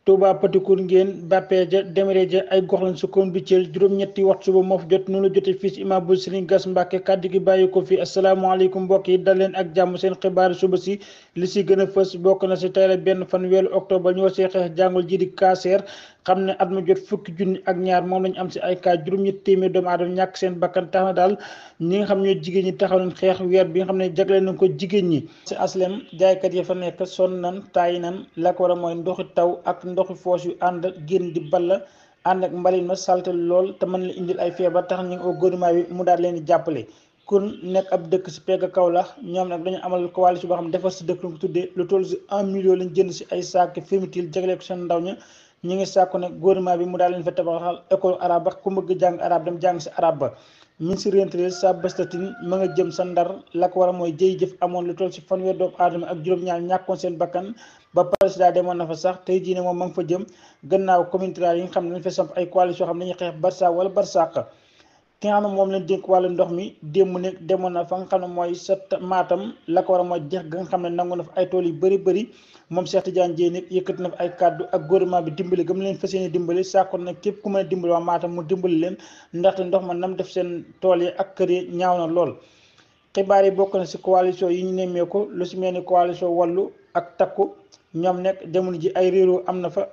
Touba Patikour ngeen Bappé ja Demere ja ay gox lañ sukkoon bi Thiel juróom-ñetti waxtu suba moo fi jot noonu la jotee fii ci immeuble Serigne Gass Mbacke kàddu gi bàyyi ko fi asalaamaaleykum mbokk yi dal leen ak jàmm seen xibaar suba si li si gën a fës bokk na si tey la benn fan weeru octobre ñoo see xeex jàngul ji di cancer xam ne at mu jot fukki junni ak ñaar moom lañu am si ay cas juróom-ñetti téeméer doomu aadama ñàkk seen bakkan tax na daal ñi nga xam ñoo jigéen ñi taxaw nañ xeex weer bi nga xam ne jagleel nañ ko jigéen ñi si aslem jaaykat ya fa nekk sonn nan tàyyi nan la ko war a mooy ndoxi taw ak ndoxi foos yu ànd génn di balla ànd ak mbalit ma salte lool te mën la indil ay feebar tax ñu ngi au gouvernement bi mu daal leen di jàppale kon nekk ab dëkk si pegg Kaolack ñoom nag dañu amal coalition boo xam ne defar si dëkk lu ko tuddee lu toll si 1 million lañ jënd si ay saak fermeture jagleel ko seen ndaw ña ñu ngi sàkku ne gouvernement bi mu daal leen fa tabaxal école arabe ba ku bëgg jàng arabe dem jàng si arabe ba ministre rentré sa bastatin ma nga jëm sa ndar la ko war a mooy jëy jëf amoon lu toll si fanweer doomu aadama ak juróom-ñaar ñàkkoon seen bakkan ba président demoon na fa sax tey jii ne moom ma nga fa jëm gannaaw communautaire yi nga xam ne dañu fa samp ay coalition xam ne dañuy xeex Barça wala Barsaq ki nga xam ne moom leen dénk wàllu ndox mi démb ne demoon na fa nga xam ne mooy sa Matam la ko war a mooy jeex ga nga xam ne nangu na fa ay tool yu bëri moom Cheikh Tidiane Dièye nag yëkkati na fa ay kàddu ak gouvernement bi dimbali gëm leen fas yéene dimbali sàkkoon nag képp ku mën a dimbali waa Matam mu dimbali leen ndaxte ndox ma nam def seen tool yi ak kër yi ñaaw na lool. xibaar yi bokk na si coalition yi ñu nemmeeku lu si mel ni coalition Wallu ak Takku ñoom nekk jamono ji ay réeroo am na fa.